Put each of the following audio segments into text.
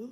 Ooh.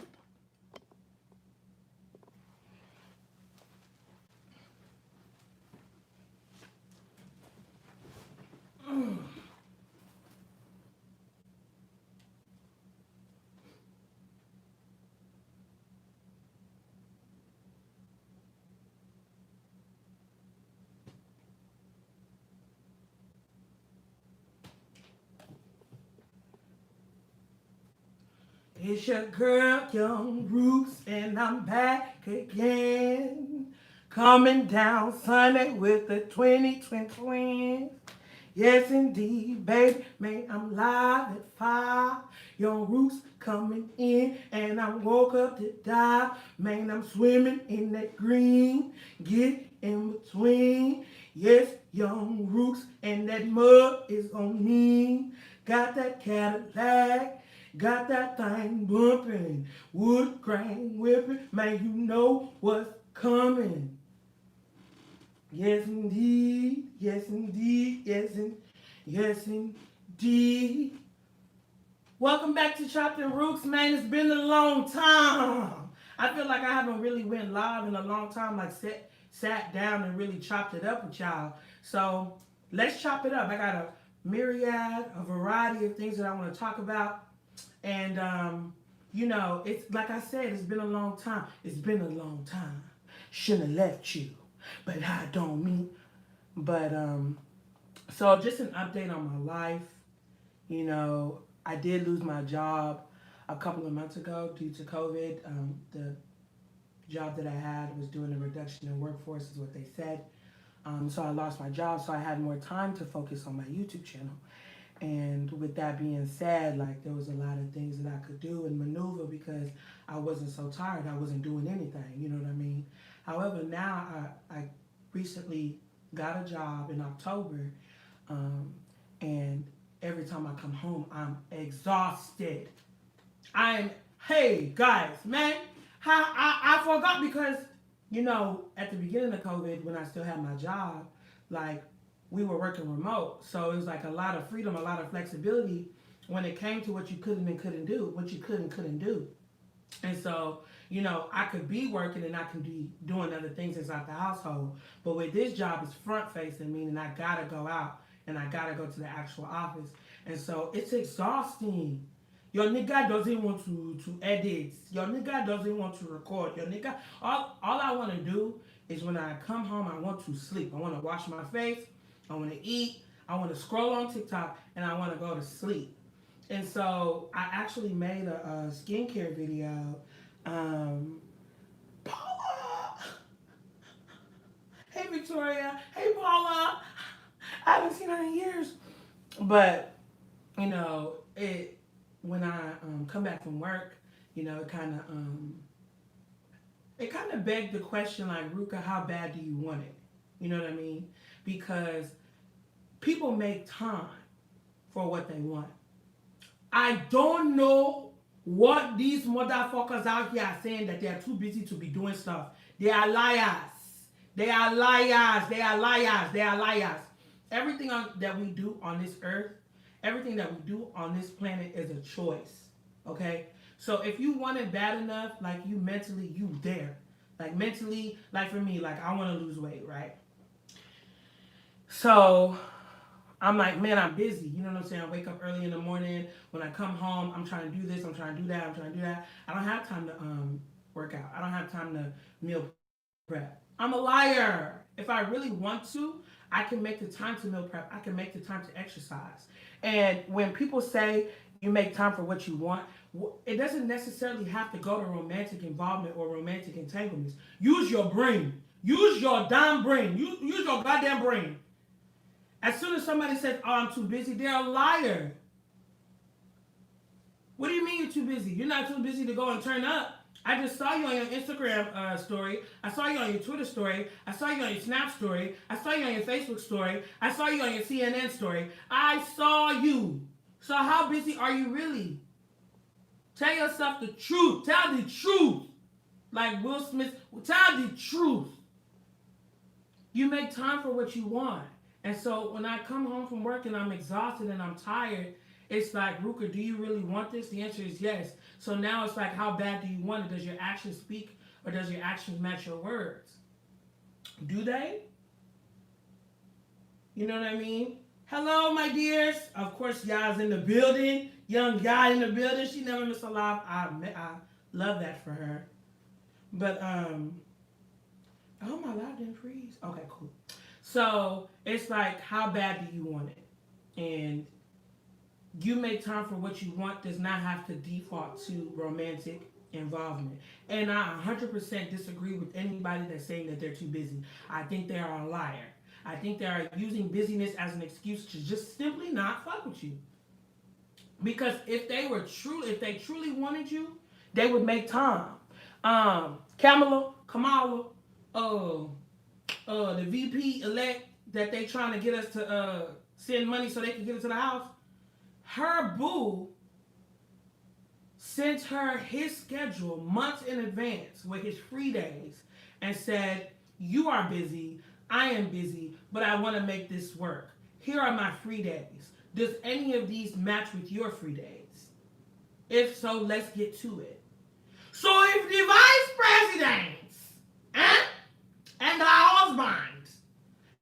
It's your girl, Young Roots, and I'm back again. Coming down Sunday with the 2020 twins. Yes, indeed, baby. Man, I'm live at 5. Young Roots coming in, and I woke up to die. Man, I'm swimming in that green. Get in between. Yes, Young Roots, and that mud is on me. Got that Cadillac. Got that thing bumping, wood grain whipping, man, you know what's coming. Yes, indeed, yes, indeed, yes, indeed. Welcome back to Chopped and Roots, man. It's been a long time. I feel like I haven't really went live in a long time, like sat down and really chopped it up with y'all. So let's chop it up. I got a a variety of things that I want to talk about. And, it's like I said, it's been a long time. It's been a long time. Shouldn't have left you, but I don't mean. But, so just an update on my life. I did lose my job a couple of months ago due to COVID. The job that I had was doing a reduction in workforce, is what they said. So I lost my job, so I had more time to focus on my YouTube channel. And with that being said, like, there was a lot of things that I could do and maneuver because I wasn't so tired. I wasn't doing anything, you know what I mean? However, now I recently got a job in October, and every time I come home, I'm exhausted. Hey, guys, man, I forgot because, at the beginning of COVID, when I still had my job, like, we were working remote. So it was like a lot of freedom, a lot of flexibility when it came to what you could and couldn't do, what you could and couldn't do. And so, I could be working and I could be doing other things inside the household. But with this job, it's front facing, meaning I gotta go out and I gotta go to the actual office. And so it's exhausting. Your nigga doesn't want to edit. Your nigga doesn't want to record. Your nigga, all I want to do is when I come home, I want to sleep. I want to wash my face. I want to eat. I want to scroll on TikTok, and I want to go to sleep. And so I actually made a skincare video. Paula! Hey, Victoria. Hey, Paula. I haven't seen her in years. But, when I come back from work, it kind of begged the question, like, Ruka, how bad do you want it? You know what I mean? Because people make time for what they want. I don't know what these motherfuckers out here are saying, that they are too busy to be doing stuff. They are liars. They are liars. They are liars. They are liars. Everything that we do on this earth, everything that we do on this planet is a choice. Okay? So if you want it bad enough, like, you mentally, you there. Like, mentally, like, for me, like, I want to lose weight, right? So I'm like, man, I'm busy. You know what I'm saying? I wake up early in the morning. When I come home, I'm trying to do this. I'm trying to do that. I'm trying to do that. I don't have time to work out. I don't have time to meal prep. I'm a liar. If I really want to, I can make the time to meal prep. I can make the time to exercise. And when people say you make time for what you want, it doesn't necessarily have to go to romantic involvement or romantic entanglements. Use your brain. Use your damn brain. Use your goddamn brain. As soon as somebody says, oh, I'm too busy, they're a liar. What do you mean you're too busy? You're not too busy to go and turn up. I just saw you on your Instagram story. I saw you on your Twitter story. I saw you on your Snap story. I saw you on your Facebook story. I saw you on your CNN story. I saw you. So how busy are you really? Tell yourself the truth. Tell the truth. Like Will Smith, tell the truth. You make time for what you want. And so when I come home from work and I'm exhausted and I'm tired, It's like, Ruka, do you really want this? The answer is yes. So now it's like, how bad do you want it? Does your actions speak or does your actions match your words? Do they? You know what I mean? Hello, my dears. Of course, y'all's in the building. Young guy in the building. She never missed a live. I love that for her. But oh, my live didn't freeze. Okay, cool. So it's like, how bad do you want it? And you make time for what you want does not have to default to romantic involvement. And I 100% disagree with anybody that's saying that they're too busy. I think they are a liar. I think they are using busyness as an excuse to just simply not fuck with you. Because if they truly wanted you, they would make time. Kamala, the VP elect that they trying to get us to send money so they can get into the house. Her boo sent her his schedule months in advance with his free days and said, you are busy, I am busy, but I want to make this work. Here are my free days. Does any of these match with your free days? If so, let's get to it. So if the vice presidents and the husbands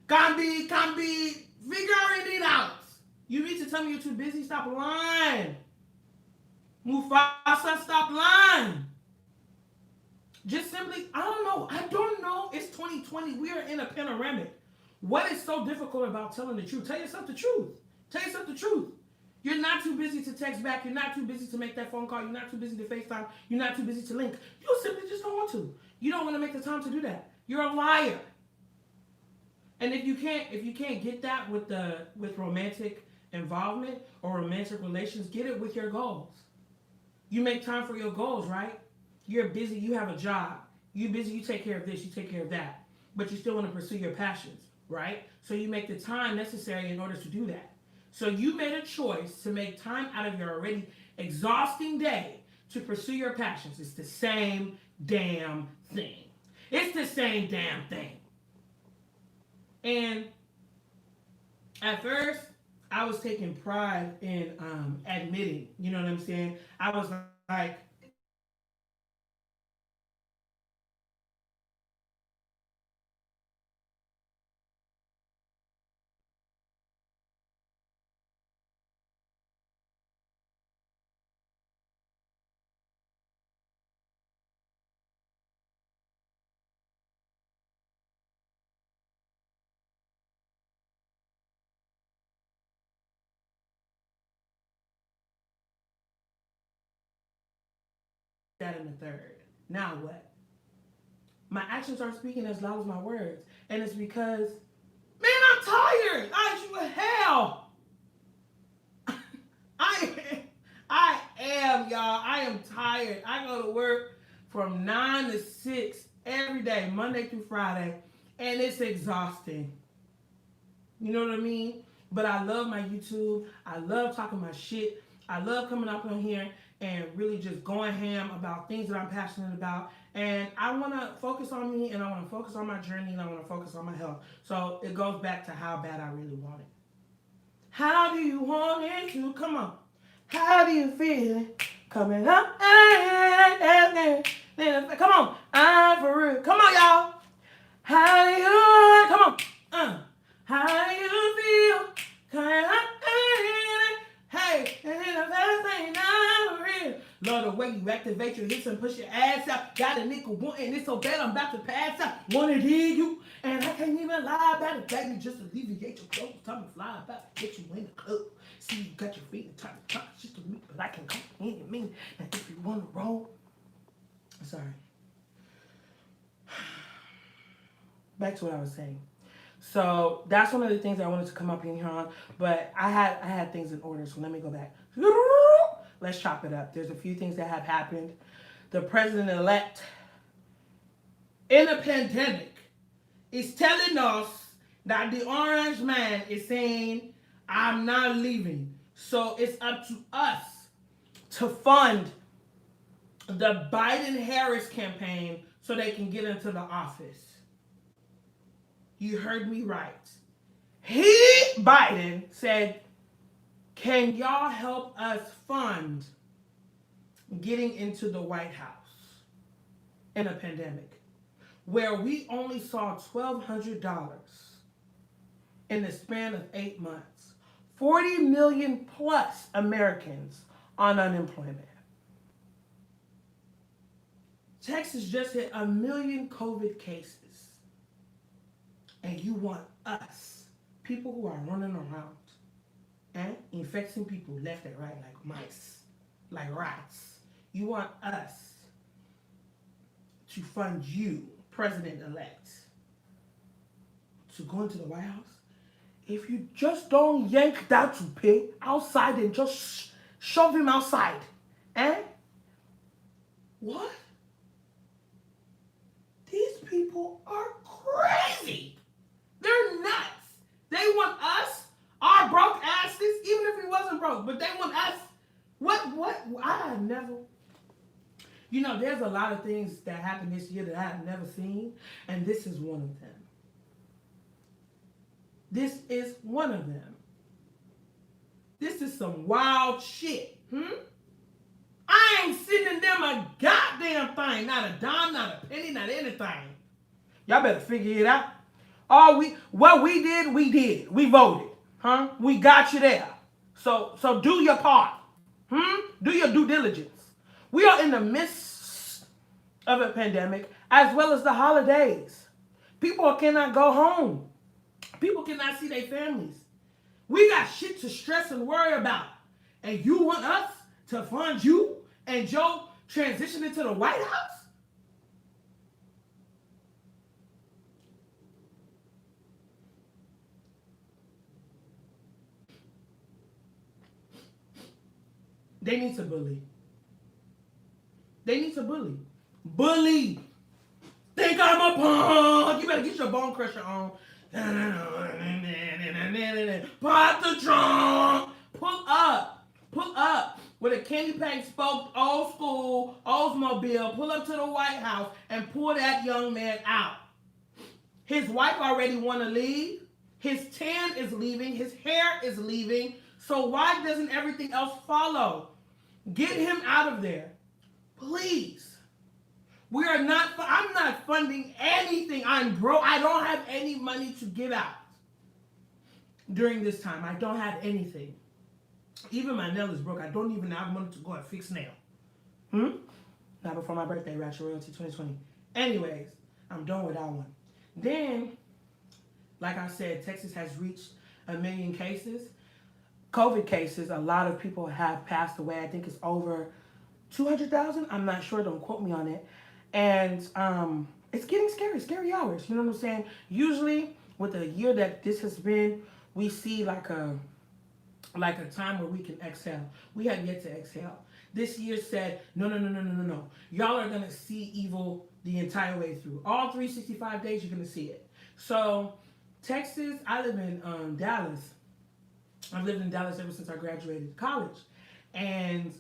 can be figuring it out, you need to tell me you're too busy. Stop lying. Mufasa, stop lying. Just simply, I don't know. It's 2020. We are in a panoramic. What is so difficult about telling the truth? Tell yourself the truth. Tell yourself the truth. You're not too busy to text back. You're not too busy to make that phone call. You're not too busy to FaceTime. You're not too busy to link. You simply just don't want to. You don't want to make the time to do that. You're a liar. And if you can't get that with romantic involvement or romantic relations, get it with your goals. You make time for your goals, right? You're busy, you have a job. You're busy, you take care of this, you take care of that. But you still want to pursue your passions, right? So you make the time necessary in order to do that. So you made a choice to make time out of your already exhausting day to pursue your passions. It's the same damn thing. It's the same damn thing. And at first, I was taking pride in admitting, you know what I'm saying? I was like, that in the third. Now what? My actions are speaking as loud as my words. And it's because, man, I'm tired. I you hell. I I am, y'all. I am tired. I go to work from 9 to 6 every day, Monday through Friday, and it's exhausting. You know what I mean? But I love my YouTube. I love talking my shit. I love coming up on here and really just going ham about things that I'm passionate about. And I want to focus on me, and I want to focus on my journey, and I want to focus on my health. So it goes back to how bad I really want it. How do you want it to? Come on. How do you feel it? Coming up. Come on. I'm for real. Come on, y'all. How do you? Come on. How do you feel? Coming up. Hey, and then the first thing I'm for real. Lord, the way you activate your hips and push your ass out. Got a nickel wanting it so bad I'm about to pass out. Wanna dig you, and I can't even lie about it. Baby, just alleviate your clothes. Time to fly about to get you in the club. See, you got your feet and time to talk shit to me, but I can come in and mean that if you want to roll. Sorry. Back to what I was saying. So that's one of the things I wanted to come up in here on, but I had things in order, so let me go back. Let's chop it up. There's a few things that have happened. The president-elect in a pandemic is telling us that the orange man is saying, I'm not leaving. So it's up to us to fund the Biden-Harris campaign so they can get into the office. You heard me right. Biden, said, Can y'all help us fund getting into the White House in a pandemic where we only saw $1,200 in the span of 8 months? 40 million plus Americans on unemployment. Texas just hit 1 million COVID cases. And you want us, people who are running around and infecting people left and right like mice, like rats. You want us to fund you, President-elect, to go into the White House? If you just don't yank that toupee outside and just shove him outside, eh? What? These people are crazy. They're nuts. They want us, our broke asses, even if he wasn't broke, but they want us. What? I have never. You know, there's a lot of things that happened this year that I have never seen, and this is one of them. This is one of them. This is some wild shit. I ain't sending them a goddamn thing. Not a dime, not a penny, not anything. Y'all better figure it out. What we did, we did. We voted. We got you there. So do your part. Do your due diligence. We are in the midst of a pandemic as well as the holidays. People cannot go home. People cannot see their families. We got shit to stress and worry about. And you want us to fund you and Joe transition into the White House? They need to bully. They need to bully. Bully. Think I'm a punk. You better get your bone crusher on. Pop the trunk. Pull up. Pull up. With a candy paint spoke old school Oldsmobile. Pull up to the White House and pull that young man out. His wife already want to leave. His tan is leaving. His hair is leaving. So why doesn't everything else follow? Get him out of there. Please. I'm not funding anything. I'm broke. I don't have any money to give out during this time. I don't have anything. Even my nail is broke. I don't even have money to go and fix nail. Not before my birthday, Ratchet Royalty 2020. Anyways, I'm done with that one. Then, like I said, Texas has reached 1 million cases. COVID cases, a lot of people have passed away. I think it's over 200,000. I'm not sure. Don't quote me on it. And it's getting scary hours. You know what I'm saying? Usually, with a year that this has been, we see like a time where we can exhale. We have yet to exhale. This year said, no. Y'all are going to see evil the entire way through. All 365 days, you're going to see it. So, Texas, I live in Dallas. I've lived in Dallas ever since I graduated college. And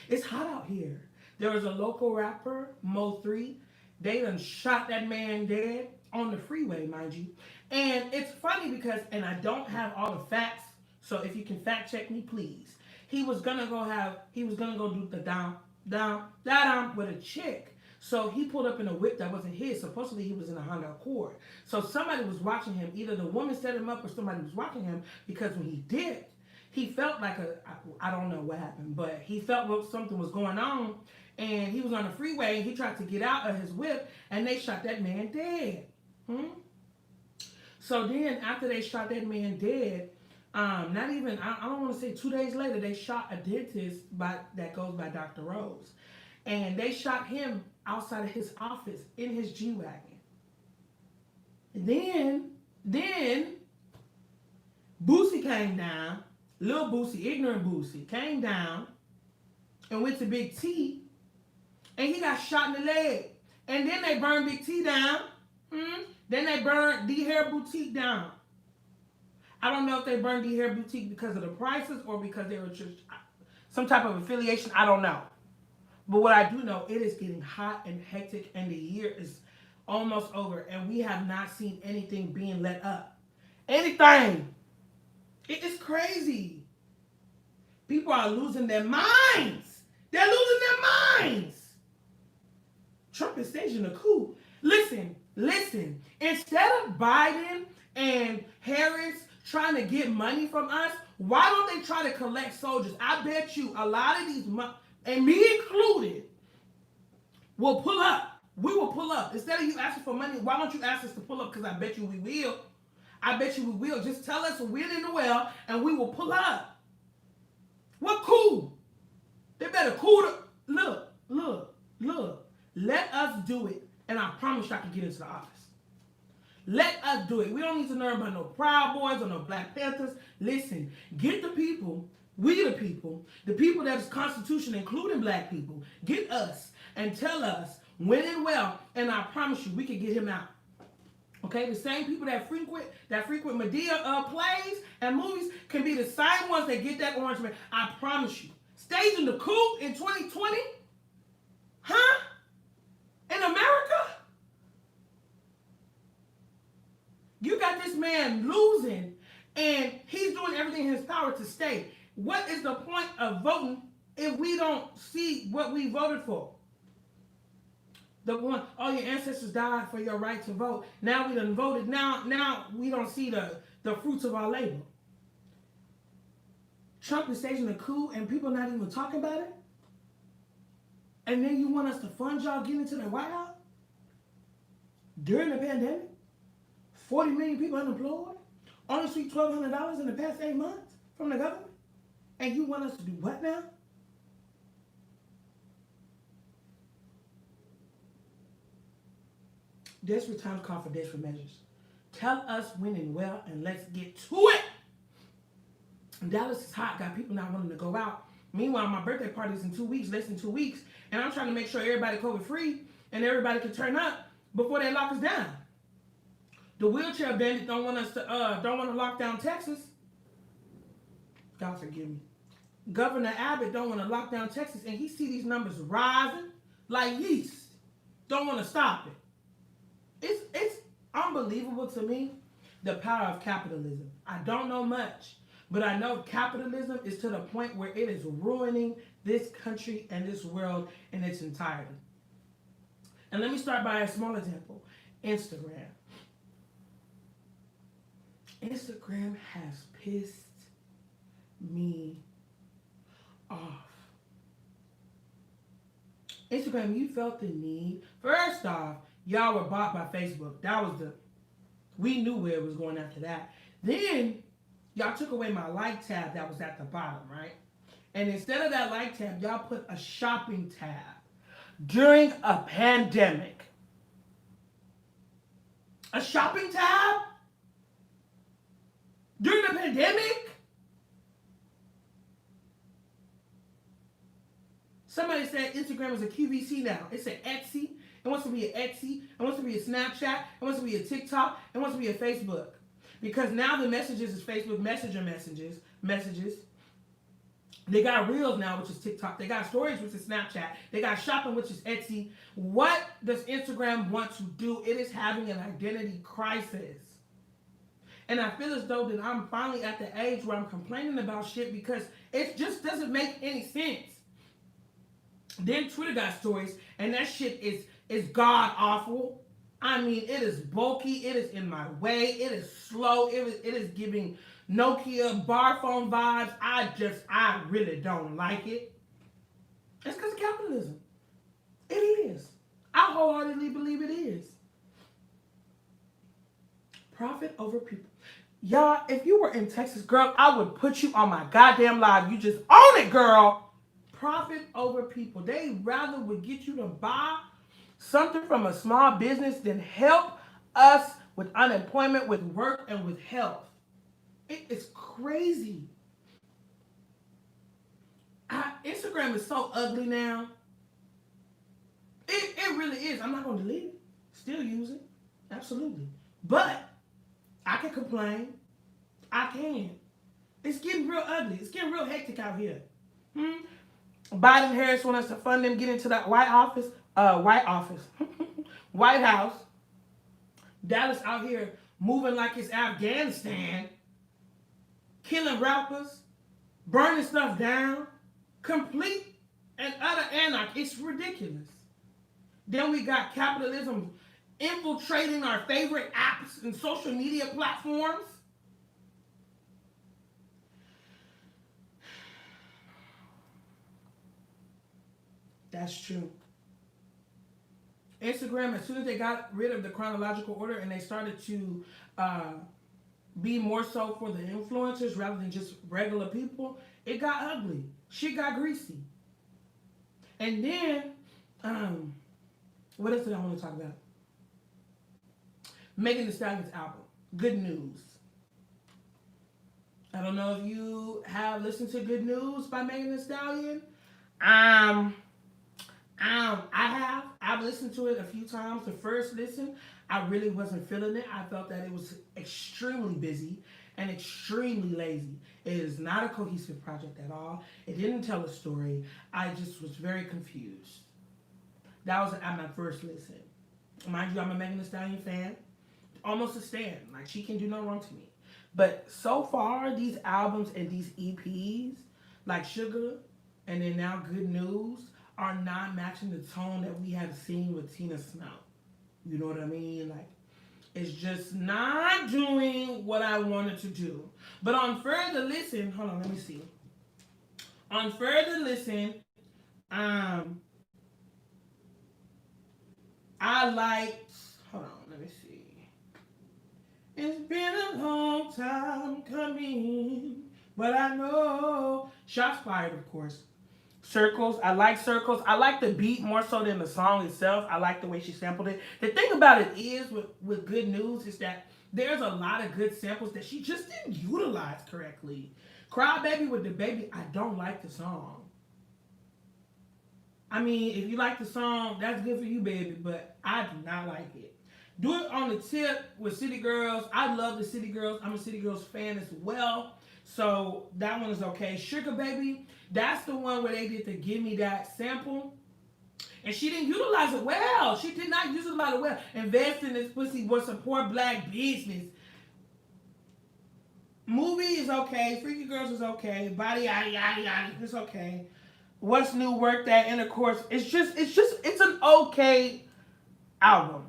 it's hot out here. There was a local rapper, Mo3. They done shot that man dead on the freeway, mind you. And it's funny because, and I don't have all the facts, so if you can fact check me, please. He was gonna go do the down with a chick. So he pulled up in a whip that wasn't his. Supposedly he was in a Honda Accord. So somebody was watching him. Either the woman set him up or somebody was watching him, because when he did, he felt like I don't know what happened, but he felt something was going on, and he was on the freeway, and he tried to get out of his whip, and they shot that man dead. So then after they shot that man dead, not even, I don't want to say 2 days later, they shot a dentist that goes by Dr. Rose. And they shot him outside of his office in his G-Wagon. Then Boosie came down, Lil Boosie, ignorant Boosie, came down and went to Big T, and he got shot in the leg. And then they burned Big T down. Then they burned D Hair Boutique down. I don't know if they burned D Hair Boutique because of the prices or because they were just some type of affiliation. I don't know. But what I do know, it is getting hot and hectic, and the year is almost over, and we have not seen anything being let up. Anything. It is crazy. People are losing their minds. They're losing their minds. Trump is staging a coup. Listen. Instead of Biden and Harris trying to get money from us, why don't they try to collect soldiers? I bet you a lot of these, and me included, will pull up. We will pull up. Instead of you asking for money, why don't you ask us to pull up? Because I bet you we will. I bet you we will. Just tell us when in the well, and we will pull up. What coup? They better coup the... Look. Let us do it, and I promise you I can get into the office. Let us do it. We don't need to learn about no Proud Boys or no Black Panthers. Listen, get the people, we the people that is Constitution, including Black people, get us and tell us when and well, and I promise you we can get him out. Okay, the same people that frequent Medea plays and movies can be the same ones that get that orange man. I promise you. Staging the coup in 2020? Huh? In America? You got this man losing, and he's doing everything in his power to stay. What is the point of voting if we don't see what we voted for? The one, oh, your ancestors died for your right to vote. Now we done voted. Now we don't see the fruits of our labor. Trump is staging a coup, and people not even talking about it? And then you want us to fund y'all getting into the White House? During the pandemic? 40 million people unemployed? Only received $1,200 in the past 8 months from the government? And you want us to do what now? Desperate times call for desperate measures. Tell us when and well, and let's get to it. Dallas is hot, got people not wanting to go out. Meanwhile, my birthday party is in 2 weeks, less than 2 weeks, and I'm trying to make sure everybody COVID free and everybody can turn up before they lock us down. The wheelchair bandits don't want to lock down Texas. God forgive me. Governor Abbott don't want to lock down Texas, and he see these numbers rising like yeast. Don't want to stop it. It's unbelievable to me, the power of capitalism. I don't know much, but I know capitalism is to the point where it is ruining this country and this world in its entirety. And let me start by a small example. Instagram. Instagram has pissed me off. Instagram, you felt the need. First off, y'all were bought by Facebook. We knew where it was going after that. Then, y'all took away my like tab that was at the bottom, right? And instead of that like tab, y'all put a shopping tab during a pandemic. A shopping tab? During the pandemic? Somebody said Instagram is a QVC now. It's an Etsy. It wants to be an Etsy. It wants to be a Snapchat. It wants to be a TikTok. It wants to be a Facebook. Because now the messages is Facebook Messenger messages. They got Reels now, which is TikTok. They got Stories, which is Snapchat. They got Shopping, which is Etsy. What does Instagram want to do? It is having an identity crisis. And I feel as though that I'm finally at the age where I'm complaining about shit because it just doesn't make any sense. Then Twitter got Stories, and that shit is god awful. I mean, it is bulky. It is in my way. It is slow. It is giving Nokia bar phone vibes. I really don't like it. It's because of capitalism. It is. I wholeheartedly believe it is. Profit over people. Y'all, if you were in Texas, girl, I would put you on my goddamn live. You just own it, girl. Profit over people. They rather would get you to buy something from a small business than help us with unemployment, with work, and with health. It is crazy. Instagram is so ugly now. It really is. I'm not going to delete it. Still use it. Absolutely. But I can complain. I can. It's getting real ugly. It's getting real hectic out here. Biden and Harris want us to fund them get into that White House. Dallas out here moving like it's Afghanistan. killing rappers, burning stuff down, complete and utter anarchy. It's ridiculous. Then we got capitalism infiltrating our favorite apps and social media platforms. That's true. Instagram, as soon as they got rid of the chronological order and they started to be more so for the influencers rather than just regular people, it got ugly. Shit got greasy. And then, what else did I want to talk about? Megan Thee Stallion's album, Good News. I don't know if you have listened to Good News by Megan Thee Stallion. I have. I've listened to it a few times. The first listen, I really wasn't feeling it. I felt that it was extremely busy and extremely lazy. It is not a cohesive project at all. It didn't tell a story. I just was very confused. That was at my first listen. Mind you, I'm a Megan Thee Stallion fan. Almost a stan. Like, she can do no wrong to me. But so far, these albums and these EPs, like Sugar and then now Good News, are not matching the tone that we have seen with Tina Snow. You know what I mean? Like, it's just not doing what I wanted to do. But on further listen, hold on, let me see. On further listen, I liked, hold on, let me see. It's been a long time coming, but I know. Shots fired, of course. Circles. I like Circles. I like the beat more so than the song itself. I like the way she sampled it. The thing about it is with Good News is that there's a lot of good samples that she just didn't utilize correctly. Cry Baby with the Baby, I don't like the song. I mean, if you like the song, that's good for you, baby, but I do not like it. Do It on the Tip with City Girls. I love the City Girls. I'm a City Girls fan as well. So that one is okay. Sugar Baby, that's the one where they did the Give Me That sample. And she didn't utilize it well. She did not utilize it well. Invest in this pussy was support black business. Movie is okay. Freaky Girls is okay. Body yada yada yada. It's okay. What's New, Work That, Intercourse. It's an okay album.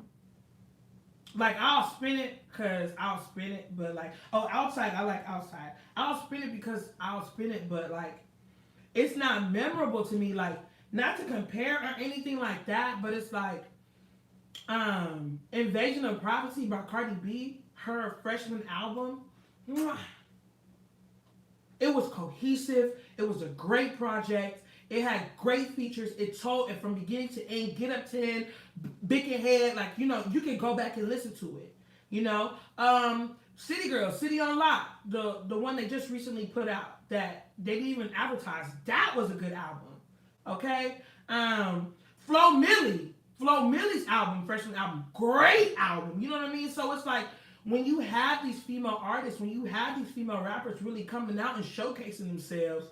Like, I'll spin it because I'll spin it, but like, oh, Outside, I like Outside. I'll spin it because I'll spin it, but like, it's not memorable to me. Like, not to compare or anything like that, but it's like, Invasion of Privacy by Cardi B, her freshman album. It was cohesive. It was a great project. It had great features. It told it from beginning to end. Get Up 10, Big and Head. Like, you know, you can go back and listen to it. You know, City Girls, City on Lock, the one they just recently put out that they didn't even advertise. That was a good album. Okay, Flo Millie's album, freshman album, great album. You know what I mean? So it's like, when you have these female artists, when you have these female rappers really coming out and showcasing themselves,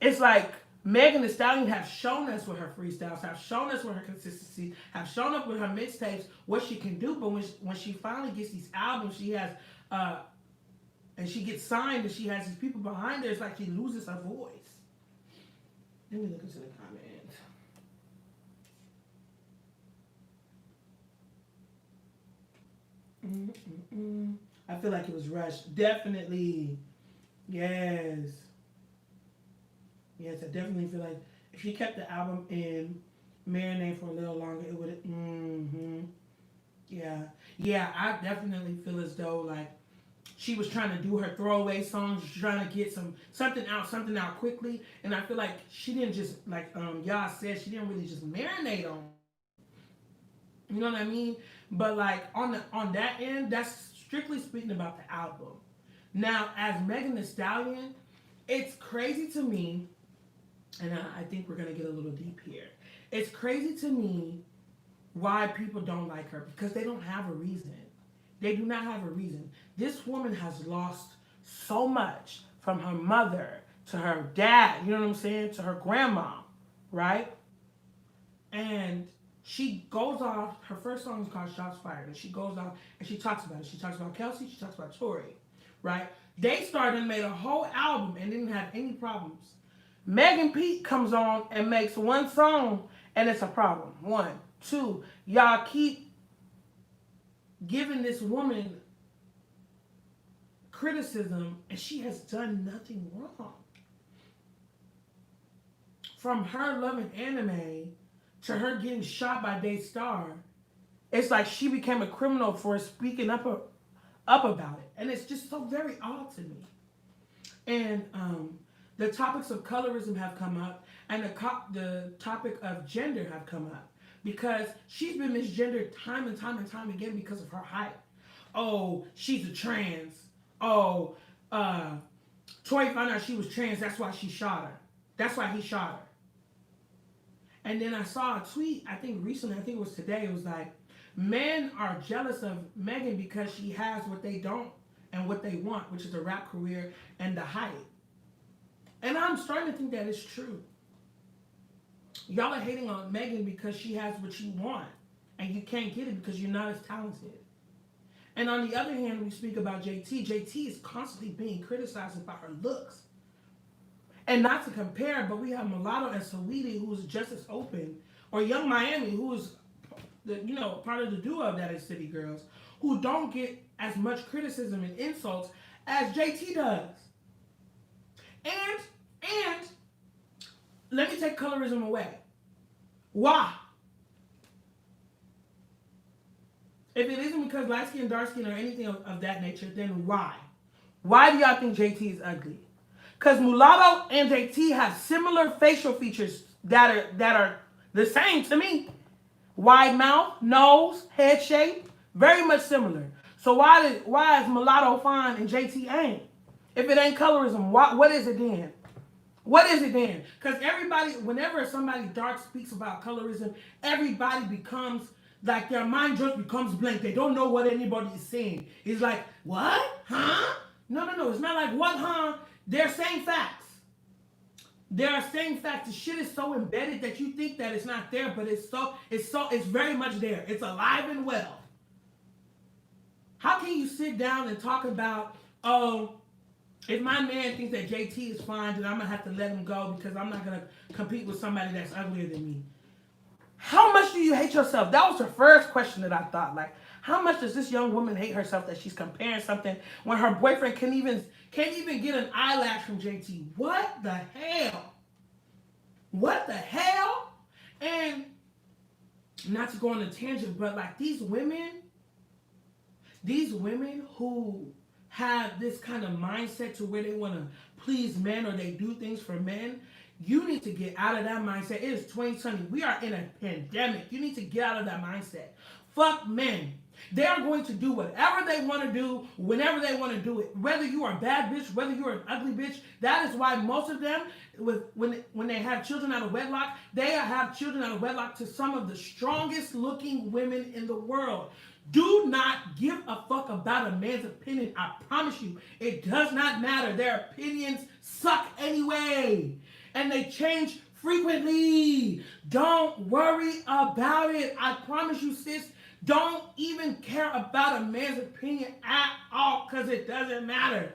it's like Megan Thee Stallion have shown us with her freestyles, have shown us with her consistency, have shown up with her mixtapes what she can do. But when she finally gets these albums, she has, and she gets signed and she has these people behind her, it's like she loses her voice. Let me look into the comments. I feel like it was rushed. Definitely. Yes. Yes, I definitely feel like if she kept the album in marinate for a little longer, it would have. Yeah. Yeah, I definitely feel as though like she was trying to do her throwaway songs, trying to get something out quickly. And I feel like she didn't just, like y'all said, she didn't really just marinate on. You know what I mean? But like on that end, that's strictly speaking about the album. Now, as Megan Thee Stallion, it's crazy to me, and I think we're gonna get a little deep here. It's crazy to me why people don't like her, because they don't have a reason. They do not have a reason. This woman has lost so much, from her mother to her dad, you know what I'm saying, to her grandma, right? And she goes off, her first song is called Shots Fired, and she goes off and she talks about it. She talks about Kelsey, she talks about Tori. right? They started and made a whole album and didn't have any problems. Megan Pete comes on and makes one song and it's a problem. One. Two, y'all keep giving this woman criticism and she has done nothing wrong. From her loving anime to her getting shot by Daystar, it's like she became a criminal for speaking up about it. And it's just so very odd to me. And the topics of colorism have come up, and the topic of gender have come up, because she's been misgendered time and time and time again because of her height. Oh, she's a trans. Oh, Toy found out she was trans, that's why she shot her. That's why he shot her. And then I saw a tweet, I think recently, I think it was today, it was like, men are jealous of Megan because she has what they don't and what they want, which is a rap career and the height. And I'm starting to think that it's true. Y'all are hating on Megan because she has what you want, and you can't get it because you're not as talented. And on the other hand, we speak about JT. JT is constantly being criticized about her looks. And not to compare, but we have Mulatto and Saweetie, who's just as open, or Young Miami, who is part of the duo of That Is City Girls, who don't get as much criticism and insults as JT does. And let me take colorism away. Why? If it isn't because light skin, dark skin, or anything of that nature, then why? Why do y'all think JT is ugly? Because Mulatto and JT have similar facial features that are the same to me. Wide mouth, nose, head shape, very much similar. So why is Mulatto fine and JT ain't? If it ain't colorism, what is it then? What is it then? Because everybody, whenever somebody dark speaks about colorism, everybody becomes, like their mind just becomes blank. They don't know what anybody is saying. It's like, what? Huh? No. It's not like, what, huh? They're saying facts. They're saying facts. The shit is so embedded that you think that it's not there, but it's very much there. It's alive and well. How can you sit down and talk about, oh, if my man thinks that JT is fine, then I'm going to have to let him go because I'm not going to compete with somebody that's uglier than me. How much do you hate yourself? That was the first question that I thought. Like, how much does this young woman hate herself that she's comparing something when her boyfriend can't even get an eyelash from JT? What the hell? What the hell? And not to go on a tangent, but like these women who have this kind of mindset to where they want to please men or they do things for men, you need to get out of that mindset. It is 2020. We are in a pandemic. You need to get out of that mindset. Fuck men. They are going to do whatever they want to do, whenever they want to do it. Whether you are a bad bitch, whether you are an ugly bitch, that is why most of them, when they have children out of wedlock, they have children out of wedlock to some of the strongest looking women in the world. Do not give a fuck about a man's opinion. I promise you, it does not matter. Their opinions suck anyway. And they change frequently. Don't worry about it. I promise you, sis, don't even care about a man's opinion at all, because it doesn't matter.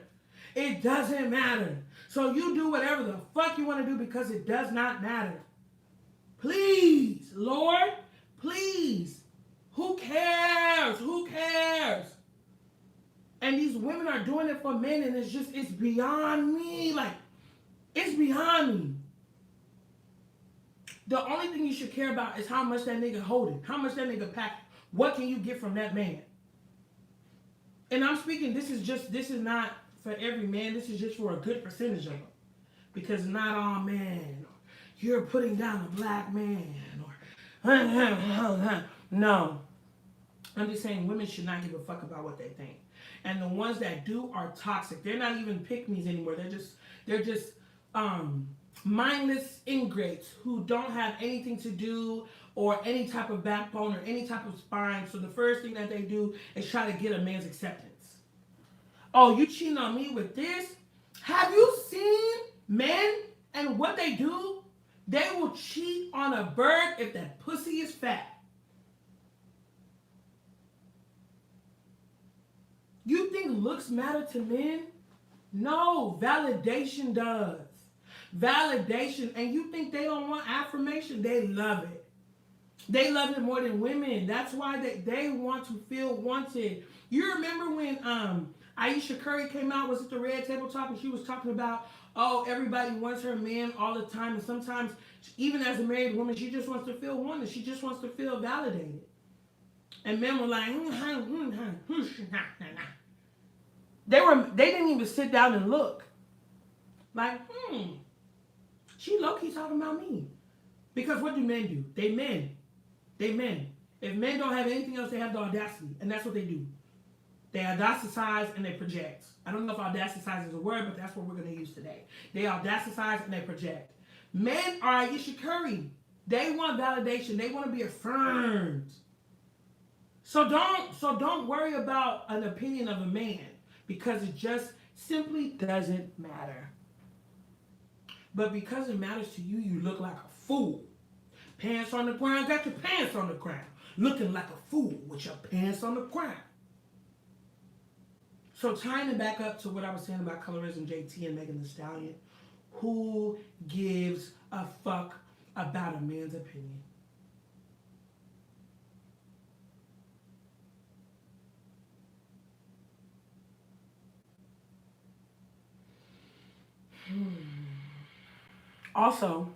It doesn't matter. So you do whatever the fuck you want to do because it does not matter. Please, Lord, please. Who cares? Who cares? And these women are doing it for men, and it's beyond me. Like, it's beyond me. The only thing you should care about is how much that nigga holding, how much that nigga pack. What can you get from that man? And I'm speaking, this is not for every man. This is just for a good percentage of them. Because not all men, you're putting down a black man, or no. I'm just saying women should not give a fuck about what they think. And the ones that do are toxic. They're not even pick-me's anymore. They're just mindless ingrates who don't have anything to do or any type of backbone or any type of spine. So the first thing that they do is try to get a man's acceptance. Oh, you cheating on me with this? Have you seen men and what they do? They will cheat on a bird if that pussy is fat. You think think looks matter to men? No, validation does. Validation, and you think they don't want affirmation? They love it. They love it more than women. That's why they want to feel wanted. You remember when Aisha Curry came out, was it the Red Table Talk, and she was talking about, oh, everybody wants her man all the time, and sometimes, even as a married woman, she just wants to feel wanted. She just wants to feel validated. And men were like, they didn't even sit down and look. Like, she low-key talking about me. Because what do men do? They men. If men don't have anything else, they have the audacity. And that's what they do. They audacitize and they project. I don't know if audacitize is a word, but that's what we're going to use today. They audacitize and they project. Men are Aisha Curry. They want validation. They want to be affirmed. So don't worry about an opinion of a man, because it just simply doesn't matter. But because it matters to you, you look like a fool. Pants on the ground, got your pants on the ground. Looking like a fool with your pants on the ground. So tying it back up to what I was saying about colorism, JT and Megan Thee Stallion, who gives a fuck about a man's opinion? Also,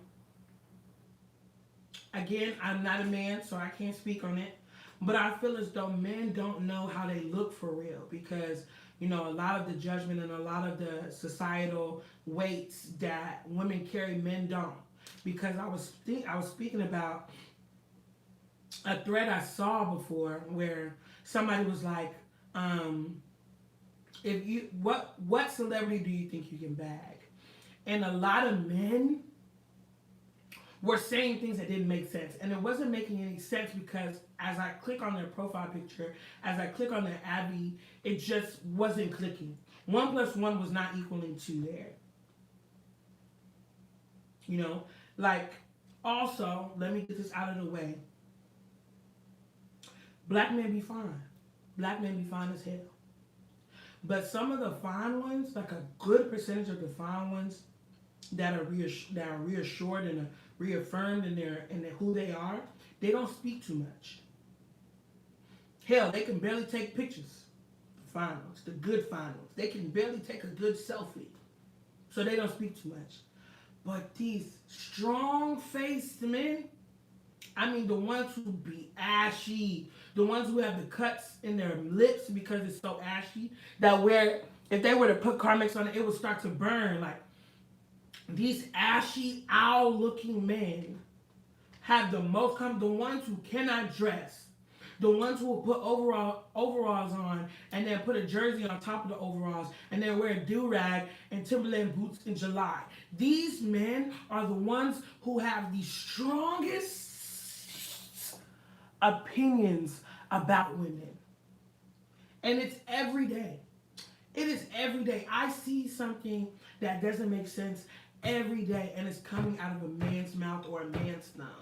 again, I'm not a man, so I can't speak on it. But I feel as though men don't know how they look for real, because, a lot of the judgment and a lot of the societal weights that women carry, men don't. Because I was speaking about a thread I saw before where somebody was like, what celebrity do you think you can bag? And a lot of men were saying things that didn't make sense. And it wasn't making any sense because as I click on their profile picture, as I click on their Abby, it just wasn't clicking. 1 plus 1 was not equaling 2 there. Also, let me get this out of the way. Black men be fine. Black men be fine as hell. But some of the fine ones, like a good percentage of the fine ones that are reassured and reaffirmed in who they are, they don't speak too much. Hell, they can barely take pictures. The fine ones, the good fine ones, they can barely take a good selfie, so they don't speak too much. But these strong-faced men, I mean the ones who be ashy, the ones who have the cuts in their lips because it's so ashy, that where if they were to put Carmex on it, it would start to burn. Like, these ashy owl-looking men have the most the ones who cannot dress, the ones who will put overalls on and then put a jersey on top of the overalls and then wear a do-rag and Timberland boots in July. These men are the ones who have the strongest opinions about women. And it's every day. It is every day. I see something that doesn't make sense every day, and it's coming out of a man's mouth or a man's thumbs.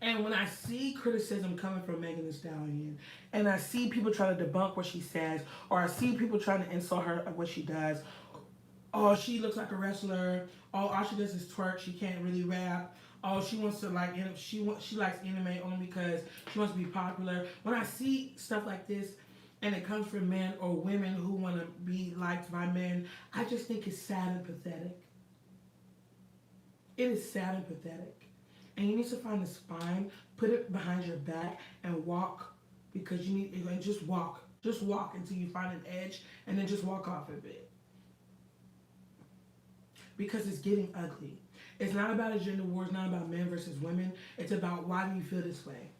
And when I see criticism coming from Megan Thee Stallion, and I see people trying to debunk what she says, or I see people trying to insult her at what she does, oh, she looks like a wrestler, oh, all she does is twerk, she can't really rap, oh, she wants to she likes anime only because she wants to be popular. When I see stuff like this, and it comes from men or women who want to be liked by men, I just think it's sad and pathetic. It is sad and pathetic. And you need to find a spine, put it behind your back, and walk, because you need, and just walk. Just walk until you find an edge, and then just walk off of it. Because it's getting ugly. It's not about a gender war. It's not about men versus women. It's about, why do you feel this way?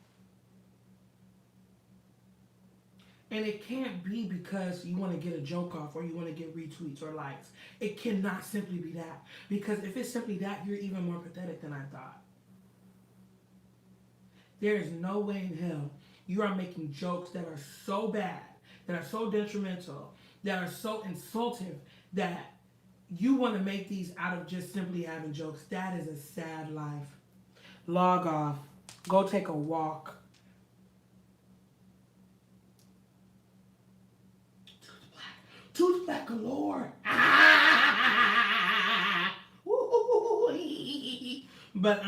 And it can't be because you want to get a joke off or you want to get retweets or likes. It cannot simply be that. Because if it's simply that, you're even more pathetic than I thought. There is no way in hell you are making jokes that are so bad, that are so detrimental, that are so insultive, that you want to make these out of just simply having jokes. That is a sad life. Log off. Go take a walk. Shoot back galore. But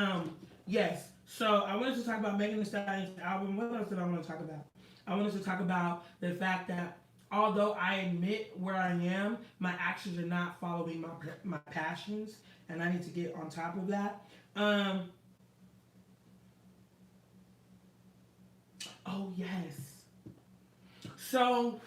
yes. So I wanted to talk about Megan Thee Stallion's album. What else did I want to talk about? I wanted to talk about the fact that although I admit where I am, my actions are not following my passions, and I need to get on top of that. Um, oh yes. So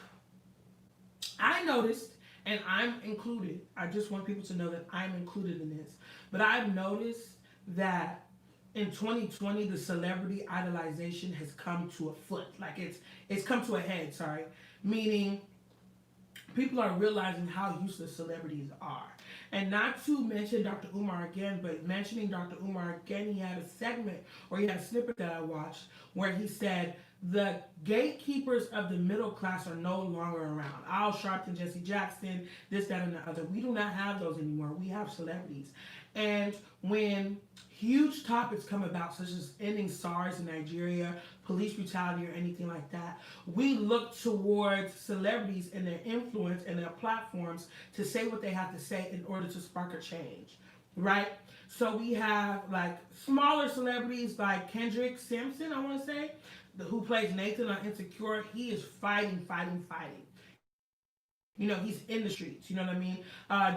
I noticed, and I'm included. I just want people to know that I'm included in this. But I've noticed that in 2020, the celebrity idolization has come to a foot. Like it's come to a head. Sorry, meaning people are realizing how useless celebrities are. And not to mention Dr. Umar again, but mentioning Dr. Umar again, he had a segment or he had a snippet that I watched where he said the gatekeepers of the middle class are no longer around. Al Sharpton, Jesse Jackson, this, that, and the other. We do not have those anymore. We have celebrities. And when huge topics come about, such as ending SARS in Nigeria, police brutality, or anything like that, we look towards celebrities and their influence and their platforms to say what they have to say in order to spark a change, right? So we have like smaller celebrities like Kendrick Sampson, I want to say, who plays Nathan on Insecure. He is fighting. You know, he's in the streets. You know what I mean?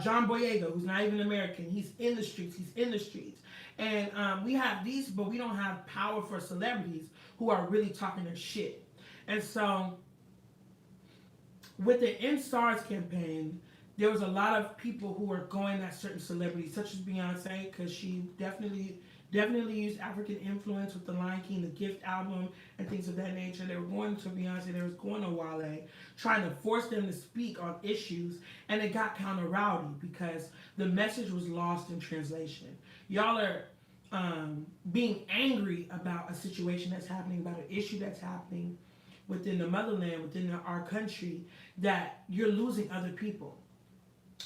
John Boyega, who's not even American, he's in the streets. And we have these, but we don't have power for celebrities who are really talking their shit. And so, with the End SARS campaign, there was a lot of people who were going at certain celebrities, such as Beyonce, because she definitely used African influence with the Lion King, the Gift album, and things of that nature. They were going to Beyonce, they were going to Wale, trying to force them to speak on issues, and it got kind of rowdy because the message was lost in translation. Y'all are being angry about a situation that's happening, about an issue that's happening within the motherland, within our country, that you're losing other people.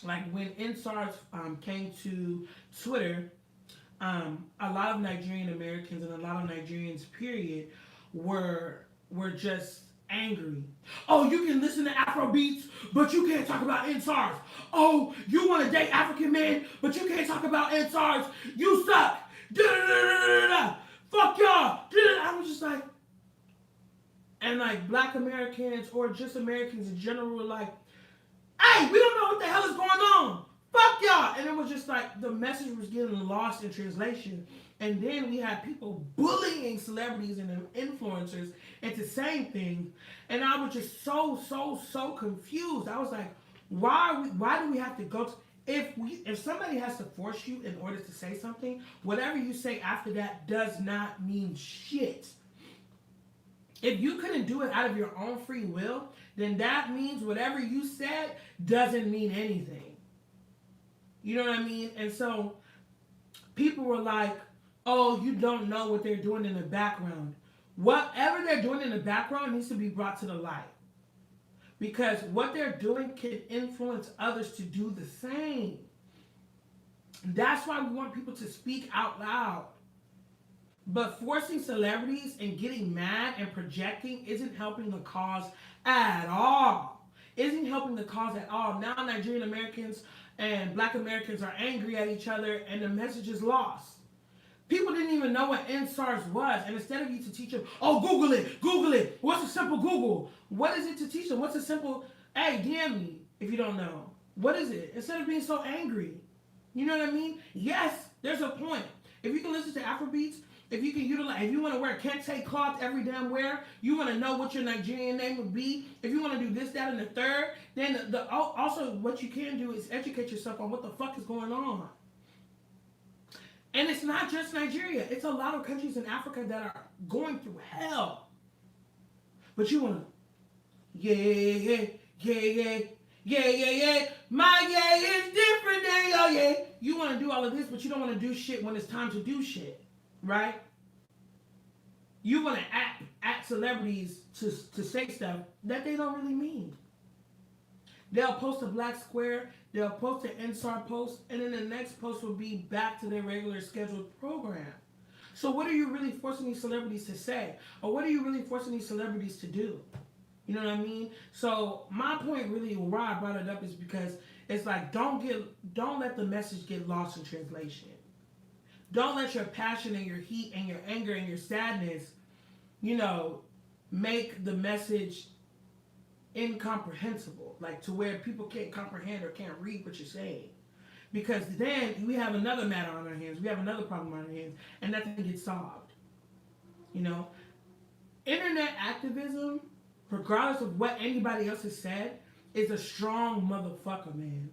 Like when NSARS came to Twitter, a lot of Nigerian Americans and a lot of Nigerians, period, were just angry. Oh, you can listen to Afro beats, but you can't talk about NSARS. Oh, you want to date African men, but you can't talk about NSARS. You suck. Fuck y'all. I was just like, and like Black Americans or just Americans in general were like, hey, we don't know what the hell is going on. Fuck y'all. And it was just like the message was getting lost in translation. And then we had people bullying celebrities and influencers into saying things. And I was just so confused. I was like, why do we have to go to, if somebody has to force you in order to say something, whatever you say after that does not mean shit. If you couldn't do it out of your own free will, then that means whatever you said doesn't mean anything. You know what I mean? And so people were like, oh, you don't know what they're doing in the background. Whatever they're doing in the background needs to be brought to the light. Because what they're doing can influence others to do the same. That's why we want people to speak out loud. But forcing celebrities and getting mad and projecting isn't helping the cause at all. Isn't helping the cause at all. Now Nigerian Americans and Black Americans are angry at each other and the message is lost. People didn't even know what NSARS was, and instead of you to teach them, oh, Google it. What's a simple Google? What is it to teach them? What's a simple, hey, DM me if you don't know. What is it? Instead of being so angry. You know what I mean? Yes, there's a point. If you can listen to Afrobeats, if you can utilize, if you want to wear kente cloth every damn wear, you want to know what your Nigerian name would be, if you want to do this, that, and the third, then also what you can do is educate yourself on what the fuck is going on. And it's not just Nigeria. It's a lot of countries in Africa that are going through hell. But you want to, yeah. My yeah is different than your yeah. You want to do all of this, but you don't want to do shit when it's time to do shit. Right? You want to act celebrities to say stuff that they don't really mean. They'll post a black square, they'll post an NSAR post, and then the next post will be back to their regular scheduled program. So what are you really forcing these celebrities to say? Or what are you really forcing these celebrities to do? You know what I mean? So my point really, why I brought it up is because it's like don't let the message get lost in translation. Don't let your passion and your heat and your anger and your sadness, you know, make the message incomprehensible, like to where people can't comprehend or can't read what you're saying. Because then we have another matter on our hands, we have another problem on our hands, and nothing gets solved. You know, internet activism, regardless of what anybody else has said, is a strong motherfucker, man.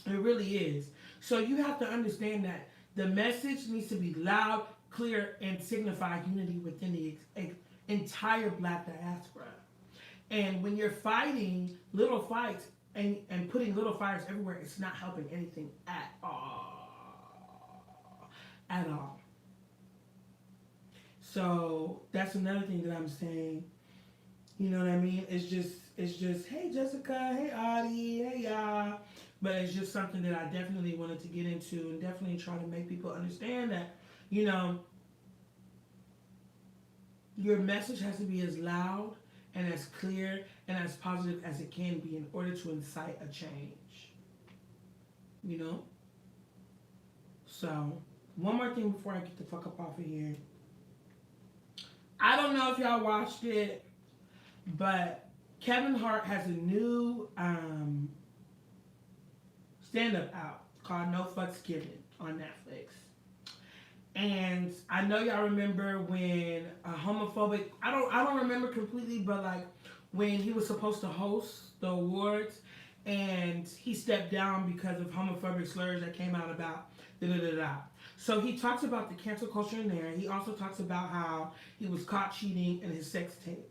It really is. So you have to understand that the message needs to be loud, clear, and signify unity within the entire black diaspora. And when you're fighting little fights and putting little fires everywhere, it's not helping anything at all. At all. So that's another thing that I'm saying. You know what I mean? It's just hey Jessica, hey Audie, hey y'all. But it's just something that I definitely wanted to get into and definitely try to make people understand that, you know, your message has to be as loud and as clear and as positive as it can be in order to incite a change. You know? So, one more thing before I get the fuck up off of here. I don't know if y'all watched it, but Kevin Hart has a new stand-up out called No Fucks Given on Netflix. And I know y'all remember when a homophobic, I don't remember completely, but like when he was supposed to host the awards and he stepped down because of homophobic slurs that came out about da da da da. So he talks about the cancel culture in there. He also talks about how he was caught cheating in his sex tape.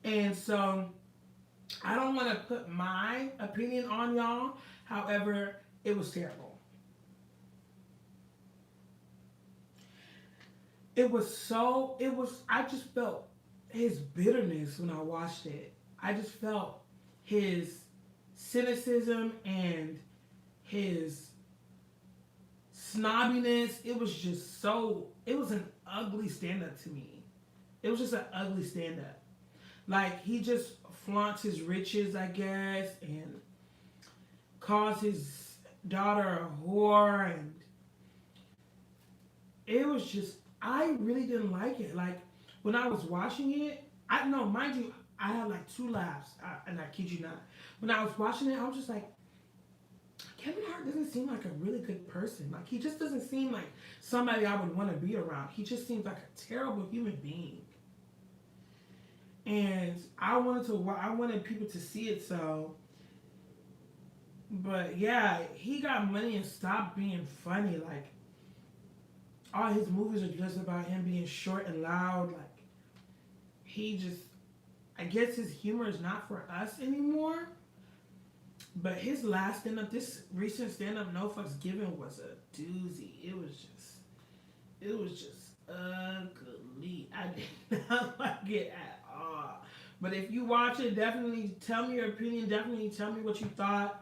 And so I don't want to put my opinion on y'all. However, it was terrible. I just felt his bitterness when I watched it. I just felt his cynicism and his snobbiness. It was an ugly stand up to me. It was just an ugly stand up. Like, he just flaunts his riches, I guess, and calls his daughter a whore, and it was just, I really didn't like it. Like, when I was watching it, I know, mind you, I had like two laughs, and I kid you not. When I was watching it, I was just like, Kevin Hart doesn't seem like a really good person. Like, he just doesn't seem like somebody I would want to be around. He just seems like a terrible human being. And I wanted people to see it, so. But yeah, he got money and stopped being funny. Like, all his movies are just about him being short and loud. Like, he just, I guess his humor is not for us anymore. But his last stand up, this recent stand up, No Fucks Given, was a doozy. It was just ugly. I did not like it at all. But if you watch it, definitely tell me your opinion. Definitely tell me what you thought.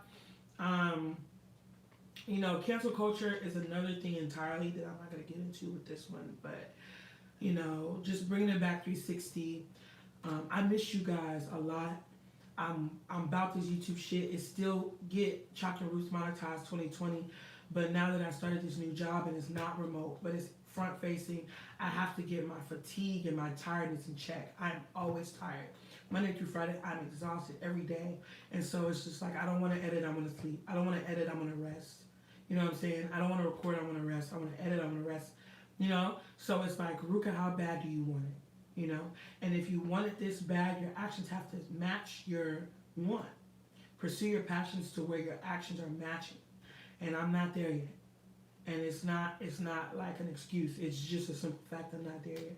You know, cancel culture is another thing entirely that I'm not going to get into with this one. But, you know, just bringing it back 360. I miss you guys a lot. I'm about this YouTube shit. It still get Chopped and Roots monetized 2020. But now that I started this new job and it's not remote, but it's front facing, I have to get my fatigue and my tiredness in check. I'm always tired. Monday through Friday, I'm exhausted every day. And so it's just like, I don't want to edit, I want to sleep. I don't want to edit, I want to rest. You know what I'm saying? I don't want to record, I want to rest. I want to edit, I want to rest. You know? So it's like, Ruka, how bad do you want it? You know? And if you want it this bad, your actions have to match your want. Pursue your passions to where your actions are matching. And I'm not there yet. And it's not like an excuse. It's just a simple fact I'm not there yet.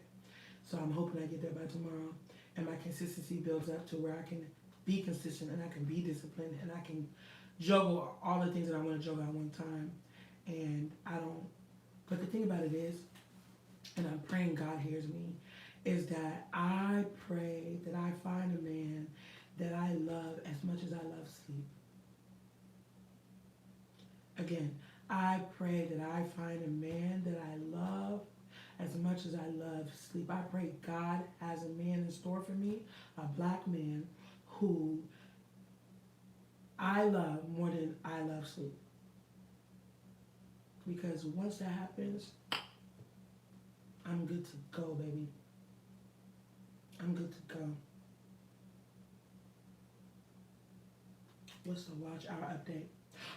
So I'm hoping I get there by tomorrow. And my consistency builds up to where I can be consistent and I can be disciplined and I can juggle all the things that I want to juggle at one time. And I don't, but the thing about it is, and I'm praying God hears me, is that I pray that I find a man that I love as much as I love sleep. Again, I pray that I find a man that I love as much as I love sleep. I pray God has a man in store for me, a black man who I love more than I love sleep. Because once that happens, I'm good to go, baby. I'm good to go. What's the watch hour update?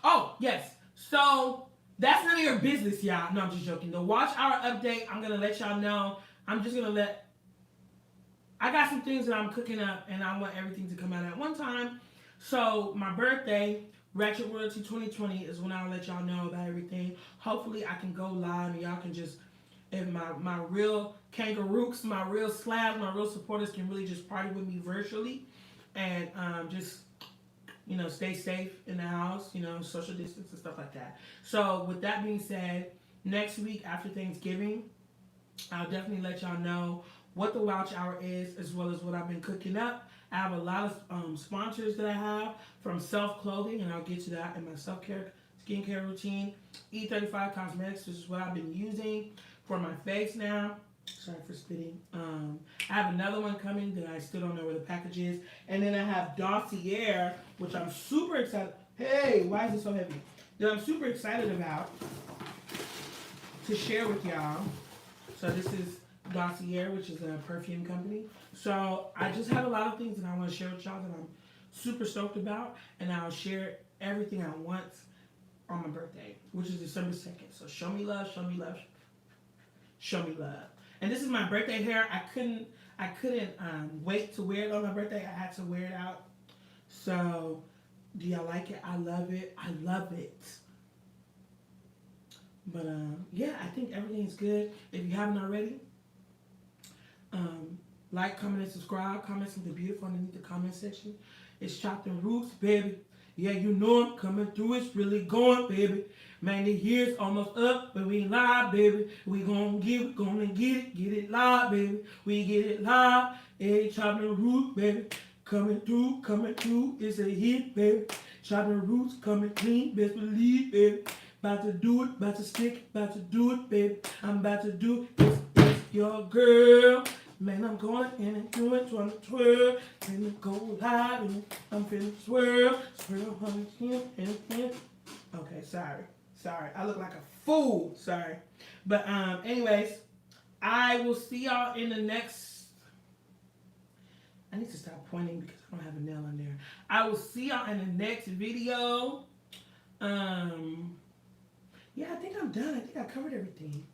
Oh, yes. So that's none of your business, y'all. No, I'm just joking. The watch hour update, I'm going to let y'all know. I'm just going to let... I got some things that I'm cooking up, and I want everything to come out at one time. So my birthday, Ratchet Royalty 2020, is when I'll let y'all know about everything. Hopefully I can go live, and y'all can just... If my real kangaroos, my real slabs, my real supporters can really just party with me virtually. And just... stay safe in the house, social distance and stuff like that. So with that being said, next week after Thanksgiving, I'll definitely let y'all know what the watch hour is, as well as what I've been cooking up. I have a lot of sponsors that I have from self-clothing, and I'll get to that in my self-care skincare routine. E35 Cosmetics, which is what I've been using for my face now. Sorry for spitting. I have another one coming that I still don't know where the package is. And then I have Dossier, which I'm super excited. Hey, why is it so heavy? That I'm super excited about to share with y'all. So this is Dossier, which is a perfume company. So I just have a lot of things that I want to share with y'all that I'm super stoked about. And I'll share everything I want on my birthday, which is December 2nd. So show me love, show me love, show me love. And this is my birthday hair. I couldn't wait to wear it on my birthday. I had to wear it out. So, do y'all like it? I love it. I love it. But yeah, I think everything's good. If you haven't already, like, comment, and subscribe. Comment something beautiful underneath the comment section. It's Chopped and Roots, baby. Yeah, you know I'm coming through. It's really going, baby. Man, the year's almost up, but we ain't live, baby. We gonna get it live, baby. We get it live. Hey, Chopped and Roots, baby. Coming through. It's a hit, baby. Chopped and Roots coming clean, best believe, baby. About to do it, about to stick, about to do it, baby. I'm about to do it. It's your girl. Man, I'm going in and doing 2012. Finna go live and I'm finna swirl. Swirl, and. Okay, sorry. I look like a fool. Sorry. But anyways, I will see y'all in the next... I need to stop pointing because I don't have a nail on there. I will see y'all in the next video. Yeah, I think I'm done. I think I covered everything.